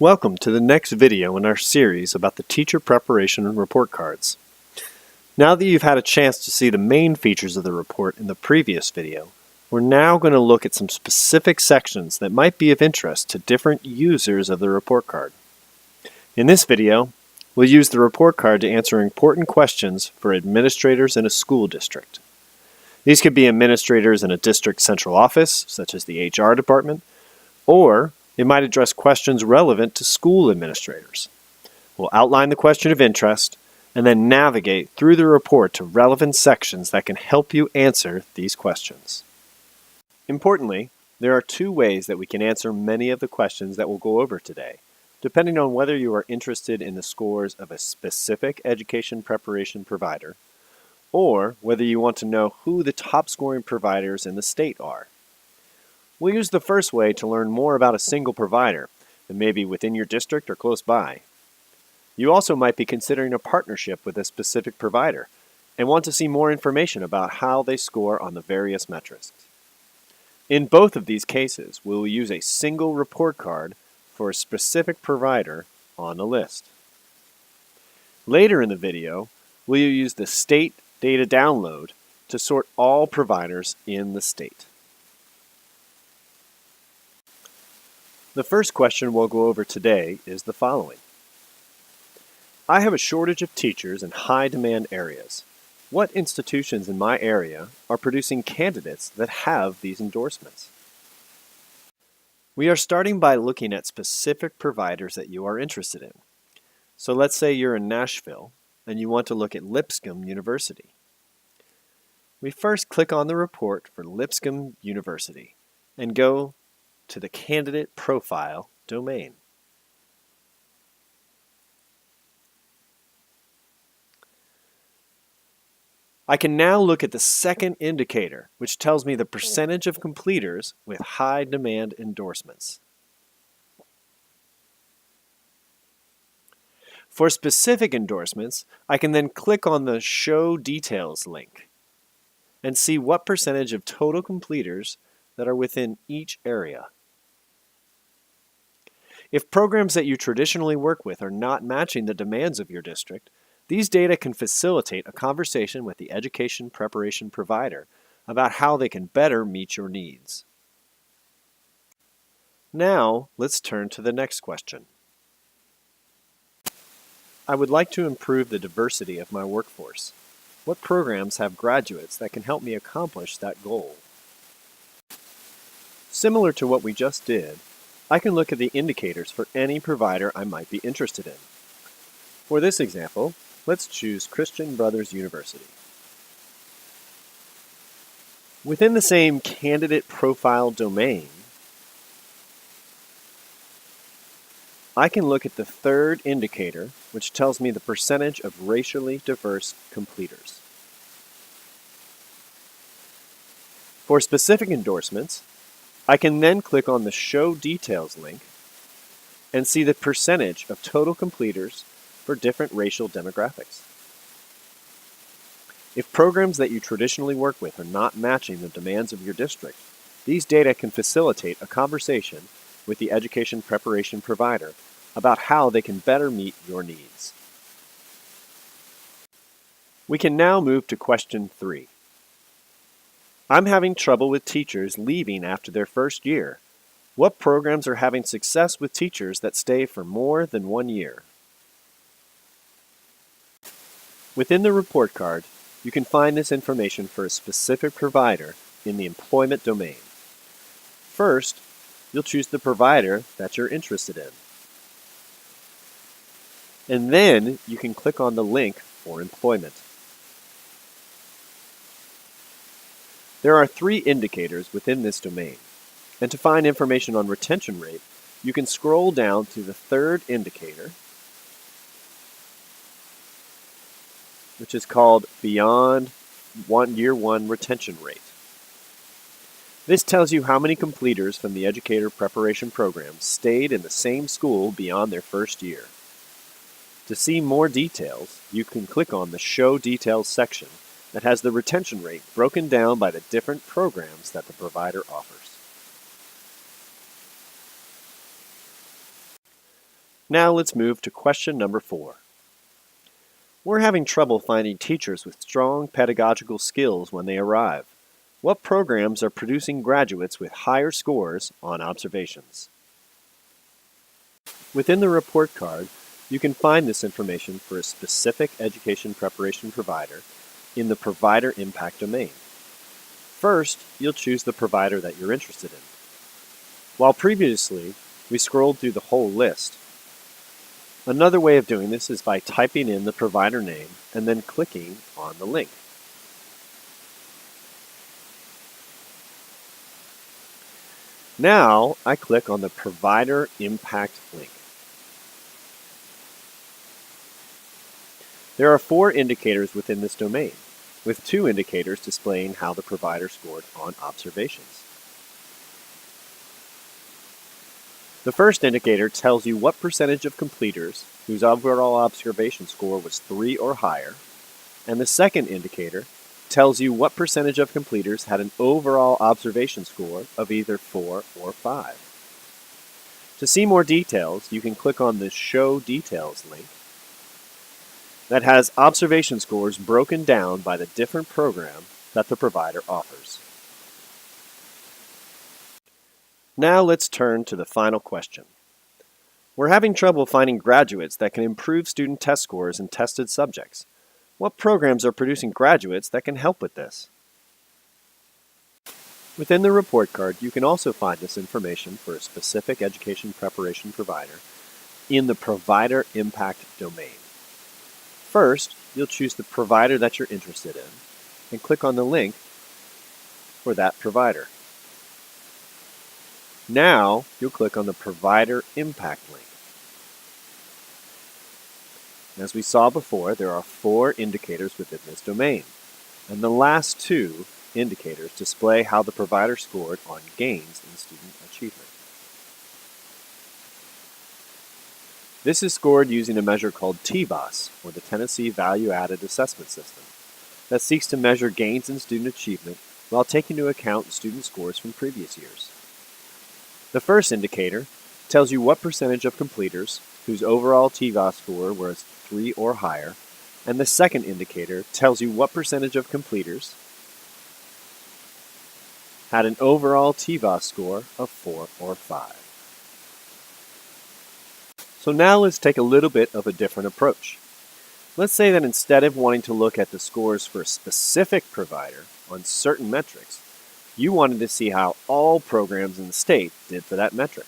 Welcome to the next video in our series about the teacher preparation and report cards. Now that you've had a chance to see the main features of the report in the previous video, we're now going to look at some specific sections that might be of interest to different users of the report card. In this video, we'll use the report card to answer important questions for administrators in a school district. These could be administrators in a district central office, such as the HR department, or it might address questions relevant to school administrators. We'll outline the question of interest and then navigate through the report to relevant sections that can help you answer these questions. Importantly, there are two ways that we can answer many of the questions that we'll go over today, depending on whether you are interested in the scores of a specific education preparation provider or whether you want to know who the top scoring providers in the state are. We'll use the first way to learn more about a single provider that may be within your district or close by. You also might be considering a partnership with a specific provider and want to see more information about how they score on the various metrics. In both of these cases, we will use a single report card for a specific provider on a list. Later in the video, we'll use the state data download to sort all providers in the state. The first question we'll go over today is the following. I have a shortage of teachers in high demand areas. What institutions in my area are producing candidates that have these endorsements? We are starting by looking at specific providers that you are interested in. So let's say you're in Nashville and you want to look at Lipscomb University. We first click on the report for Lipscomb University and go to the candidate profile domain. I can now look at the second indicator, which tells me the percentage of completers with high demand endorsements. For specific endorsements, I can then click on the Show Details link and see what percentage of total completers that are within each area. If programs that you traditionally work with are not matching the demands of your district, these data can facilitate a conversation with the education preparation provider about how they can better meet your needs. Now, let's turn to the next question. I would like to improve the diversity of my workforce. What programs have graduates that can help me accomplish that goal? Similar to what we just did, I can look at the indicators for any provider I might be interested in. For this example, let's choose Christian Brothers University. Within the same candidate profile domain, I can look at the third indicator, which tells me the percentage of racially diverse completers. For specific endorsements, I can then click on the Show Details link and see the percentage of total completers for different racial demographics. If programs that you traditionally work with are not matching the demands of your district, these data can facilitate a conversation with the education preparation provider about how they can better meet your needs. We can now move to question 3. I'm having trouble with teachers leaving after their first year. What programs are having success with teachers that stay for more than 1 year? Within the report card, you can find this information for a specific provider in the employment domain. First, you'll choose the provider that you're interested in. And then you can click on the link for employment. There are 3 indicators within this domain, and to find information on retention rate, you can scroll down to the third indicator, which is called Beyond Year 1 Retention Rate. This tells you how many completers from the educator preparation program stayed in the same school beyond their first year. To see more details, you can click on the Show Details section that has the retention rate broken down by the different programs that the provider offers. Now let's move to question number 4. We're having trouble finding teachers with strong pedagogical skills when they arrive. What programs are producing graduates with higher scores on observations? Within the report card, you can find this information for a specific education preparation provider in the Provider Impact domain. First, you'll choose the provider that you're interested in. While previously, we scrolled through the whole list. Another way of doing this is by typing in the provider name and then clicking on the link. Now, I click on the Provider Impact link. There are 4 indicators within this domain, with 2 indicators displaying how the provider scored on observations. The first indicator tells you what percentage of completers whose overall observation score was 3 or higher, and the second indicator tells you what percentage of completers had an overall observation score of either 4 or 5. To see more details, you can click on the Show Details link that has observation scores broken down by the different program that the provider offers. Now let's turn to the final question. We're having trouble finding graduates that can improve student test scores in tested subjects. What programs are producing graduates that can help with this? Within the report card, you can also find this information for a specific education preparation provider in the Provider Impact domain. First, you'll choose the provider that you're interested in and click on the link for that provider. Now, you'll click on the Provider Impact link. As we saw before, there are 4 indicators within this domain, and the last 2 indicators display how the provider scored on gains in student achievement. This is scored using a measure called TVAS, or the Tennessee Value-Added Assessment System, that seeks to measure gains in student achievement while taking into account student scores from previous years. The first indicator tells you what percentage of completers whose overall TVAS score was 3 or higher, and the second indicator tells you what percentage of completers had an overall TVAS score of 4 or 5. So now let's take a little bit of a different approach. Let's say that instead of wanting to look at the scores for a specific provider on certain metrics, you wanted to see how all programs in the state did for that metric.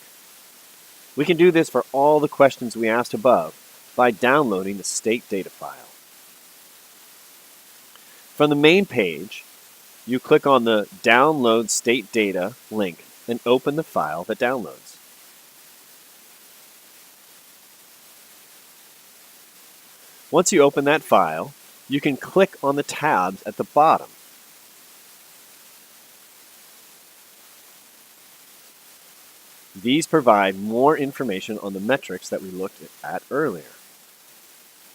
We can do this for all the questions we asked above by downloading the state data file. From the main page, you click on the Download State Data link and open the file that downloads. Once you open that file, you can click on the tabs at the bottom. These provide more information on the metrics that we looked at earlier.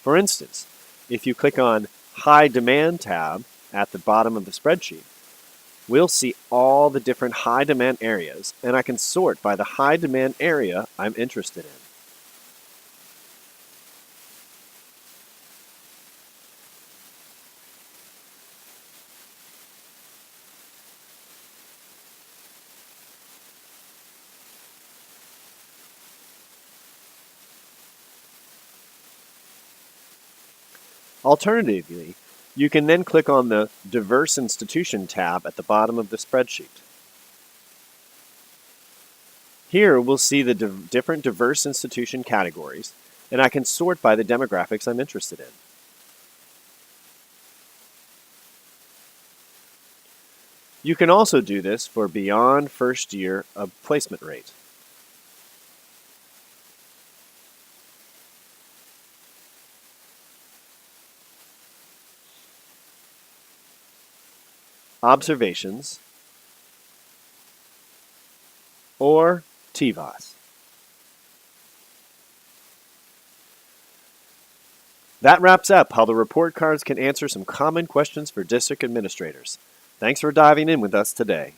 For instance, if you click on High Demand tab at the bottom of the spreadsheet, we'll see all the different high demand areas, and I can sort by the high demand area I'm interested in. Alternatively, you can then click on the Diverse Institution tab at the bottom of the spreadsheet. Here we'll see the different diverse institution categories, and I can sort by the demographics I'm interested in. You can also do this for beyond first year of placement rate. Observations, or TVAS. That wraps up how the report cards can answer some common questions for district administrators. Thanks for diving in with us today.